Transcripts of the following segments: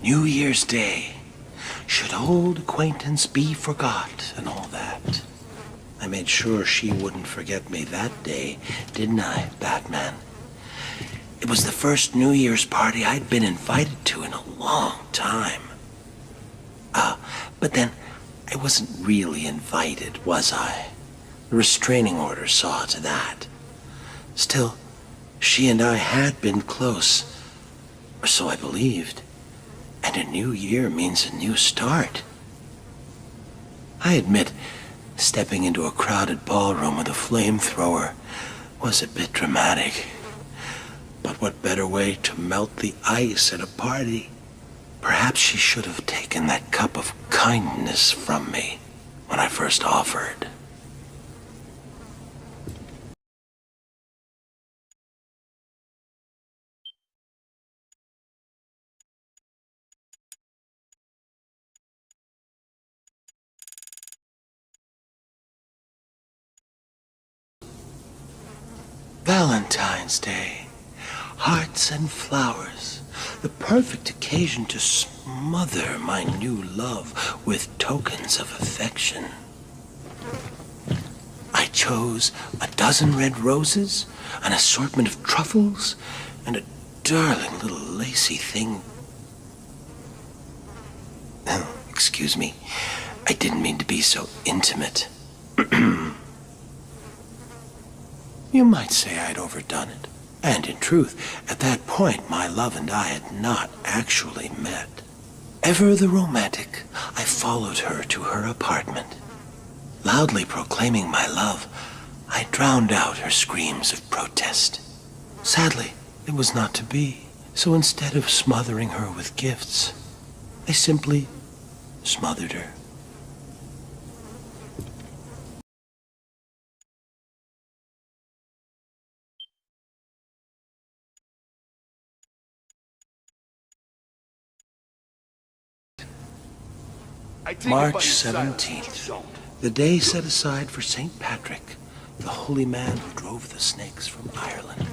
New Year's Day. Should old acquaintance be forgot and all that. I made sure she wouldn't forget me that day, didn't I, Batman? It was the first New Year's party I'd been invited to in a long time. But then I wasn't really invited, was I? The restraining order saw to that. Still, she and I had been close, or so I believed. And a new year means a new start. I admit, stepping into a crowded ballroom with a flamethrower was a bit dramatic. But what better way to melt the ice at a party? Perhaps she should have taken that cup of kindness from me when I first offered. Valentine's Day. Hearts and flowers. The perfect occasion to smother my new love with tokens of affection. I chose a dozen red roses, an assortment of truffles, and a darling little lacy thing. Oh, excuse me. I didn't mean to be so intimate. You might say I'd overdone it. And in truth, at that point, my love and I had not actually met. Ever the romantic, I followed her to her apartment. Loudly proclaiming my love, I drowned out her screams of protest. Sadly, it was not to be, so instead of smothering her with gifts, I simply smothered her. March 17th, the day set aside for St. Patrick, the holy man who drove the snakes from Ireland.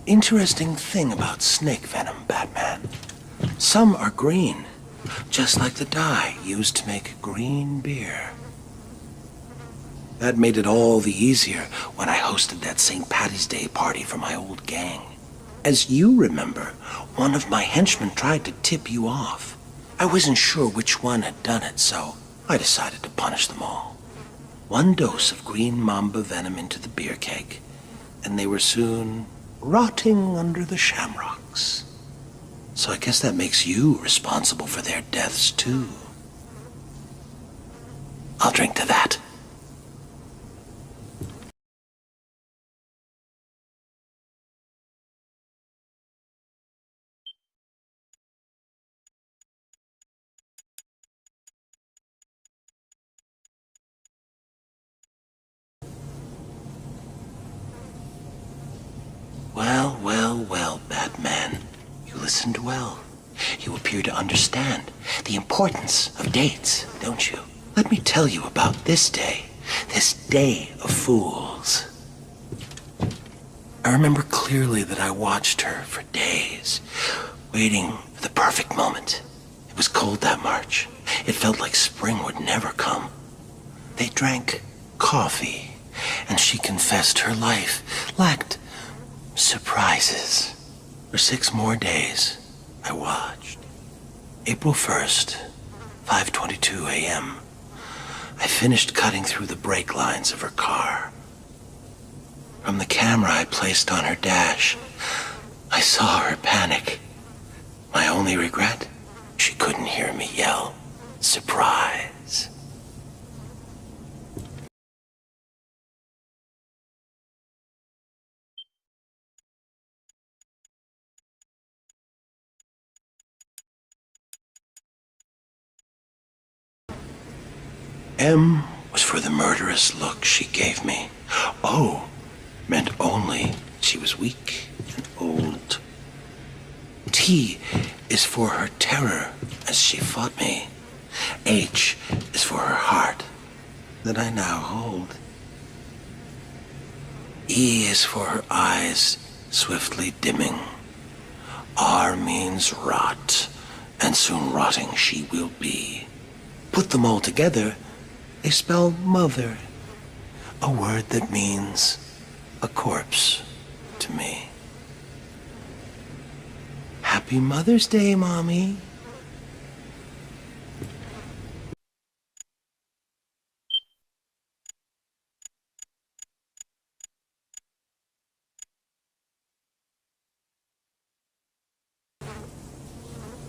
Interesting thing about snake venom, Batman. Some are green, just like the dye used to make green beer. That made it all the easier when I hosted that St. Patty's Day party for my old gang. As you remember, one of my henchmen tried to tip you off. I wasn't sure which one had done it, so I decided to punish them all. One dose of green mamba venom into the beer keg, and they were soon rotting under the shamrocks. So I guess that makes you responsible for their deaths, too. I'll drink to that. Well, Batman. You listened well. You appear to understand the importance of dates, don't you? Let me tell you about this day of fools. I remember clearly that I watched her for days, waiting for the perfect moment. It was cold that March. It felt like spring would never come. They drank coffee, and she confessed her life lacked surprises. For 6 more days, I watched. April 1st, 5:22 a.m. I finished cutting through the brake lines of her car. From the camera I placed on her dash, I saw her panic. My only regret? She couldn't hear me yell, "Surprise!" M was for the murderous look she gave me. O meant only she was weak and old. T is for her terror as she fought me. H is for her heart that I now hold. E is for her eyes swiftly dimming. R means rot and soon rotting she will be. Put them all together, they spell mother, a word that means a corpse to me. Happy Mother's Day, Mommy.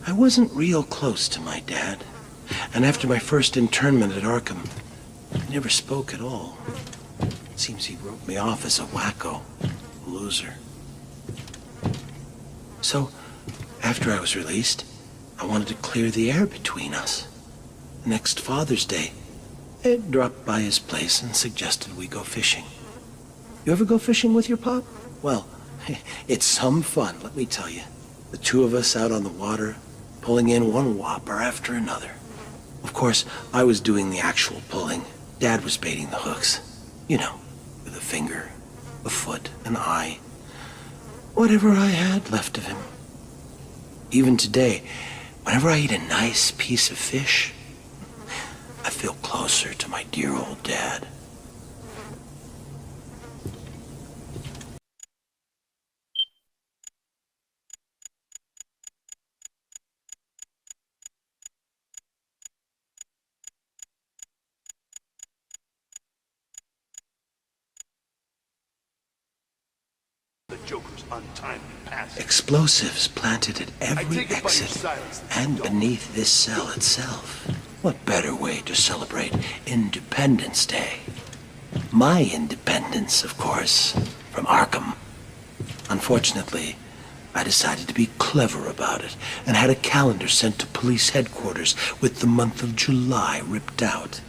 I wasn't real close to my dad, and after my first internment at Arkham, he never spoke at all. It seems he wrote me off as a wacko, a loser. So, after I was released, I wanted to clear the air between us. Next Father's Day, I dropped by his place and suggested we go fishing. You ever go fishing with your pop? Well, it's some fun, let me tell you. The two of us out on the water, pulling in one whopper after another. Of course, I was doing the actual pulling. Dad was baiting the hooks. You know, with a finger, a foot, an eye. Whatever I had left of him. Even today, whenever I eat a nice piece of fish, I feel closer to my dear old dad. The Joker's untimely passing. Explosives planted at every exit and beneath this cell itself. What better way to celebrate Independence Day? My independence, of course, from Arkham. Unfortunately, I decided to be clever about it and had a calendar sent to police headquarters with the month of July ripped out.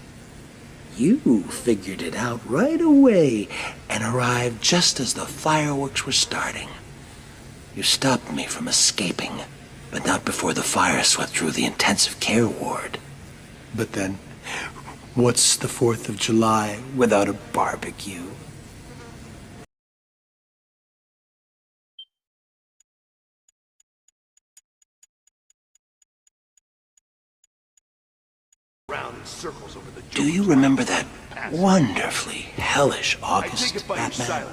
You figured it out right away and arrived just as the fireworks were starting. You stopped me from escaping, but not before the fire swept through the intensive care ward. But then, what's the 4th of July without a barbecue? Round in circles over the Do you remember that wonderfully hellish August, Batman?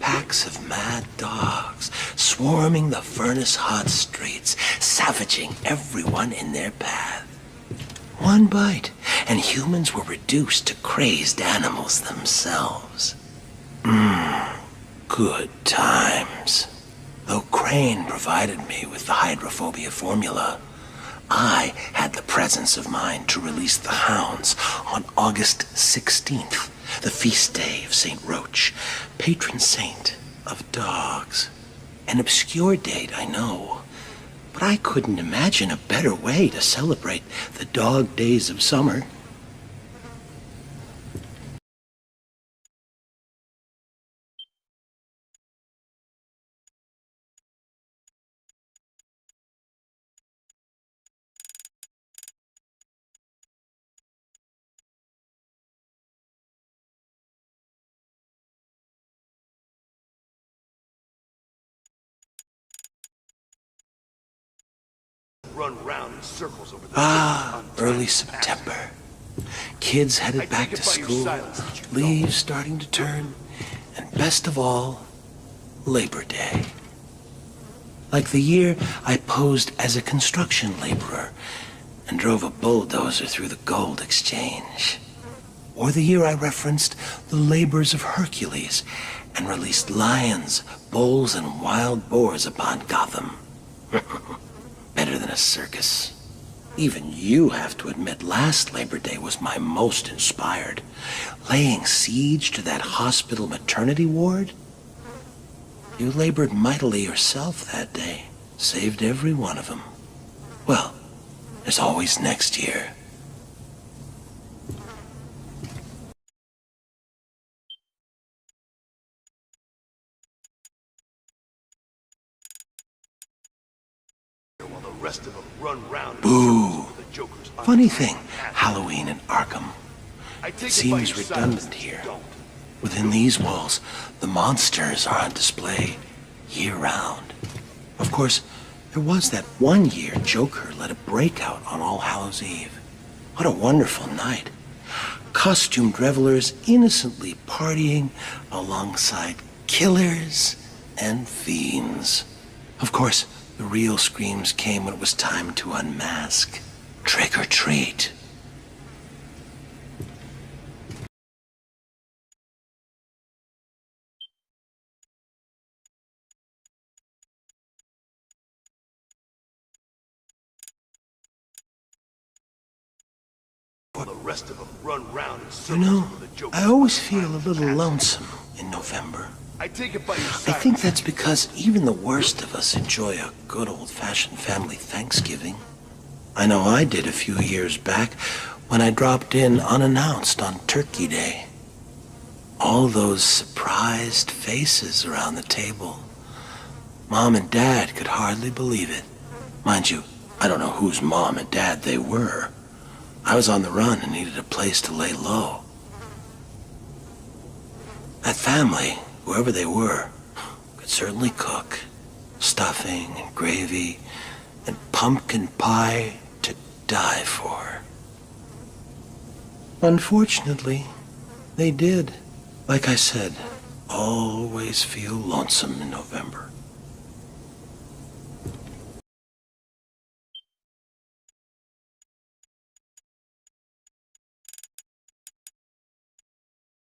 Packs of mad dogs swarming the furnace-hot streets, savaging everyone in their path. One bite, and humans were reduced to crazed animals themselves. Good times. Though Crane provided me with the hydrophobia formula, I had the presence of mind to release the hounds on August 16th, the feast day of St. Roch, patron saint of dogs. An obscure date, I know, but I couldn't imagine a better way to celebrate the dog days of summer. Run round in circles over the Early September. Kids headed back to school, leaves starting to turn, and best of all, Labor Day. Like the year I posed as a construction laborer and drove a bulldozer through the gold exchange. Or the year I referenced the labors of Hercules and released lions, bulls, and wild boars upon Gotham. Better than a circus. Even you have to admit last Labor Day was my most inspired. Laying siege to that hospital maternity ward? You labored mightily yourself that day. Saved every one of them. Well, there's always next year. while the rest of them run round in Boo. circles over the Joker's Funny untimely thing, passing. Halloween in Arkham. I take It it by seems your redundant silence that you here. don't. Within these walls, the monsters are on display year-round. Of course, There was that one year Joker let a breakout on All Hallows Eve. What a wonderful night. Costumed revelers innocently partying alongside killers and fiends. Of course, the real screams came when it was time to unmask. Trick or treat. While the rest of them run round in You circles know, over the Joker's I always feel a untimely little passing. lonesome in November. I take it by your I side. think that's because even the worst of us enjoy a good old-fashioned family Thanksgiving. I know I did a few years back when I dropped in unannounced on Turkey Day. All those surprised faces around the table. Mom and Dad could hardly believe it. Mind you, I don't know whose mom and dad they were. I was on the run and needed a place to lay low. That family, whoever they were, could certainly cook. Stuffing and gravy and pumpkin pie to die for. Unfortunately, they did. Like I said, always feel lonesome in November.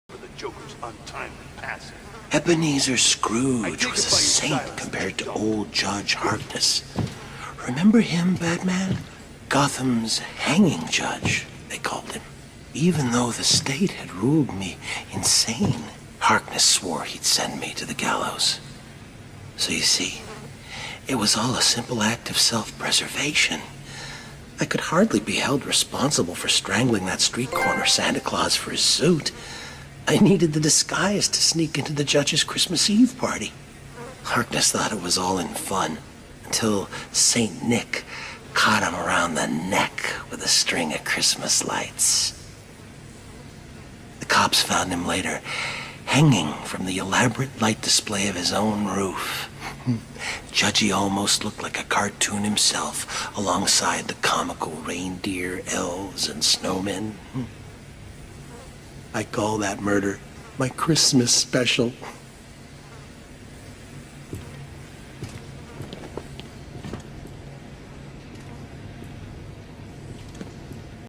For the Joker's untimely passing. Ebenezer Scrooge was a saint compared to old Judge Harkness. Remember him, Batman? Gotham's hanging judge, they called him. Even though the state had ruled me insane, Harkness swore he'd send me to the gallows. So you see, it was all a simple act of self-preservation. I could hardly be held responsible for strangling that street corner Santa Claus for his suit. I needed the disguise to sneak into the judge's Christmas Eve party. Harkness thought it was all in fun, until Saint Nick caught him around the neck with a string of Christmas lights. The cops found him later, hanging from the elaborate light display of his own roof. Judgy almost looked like a cartoon himself, alongside the comical reindeer, elves, and snowmen. I call that murder my Christmas special.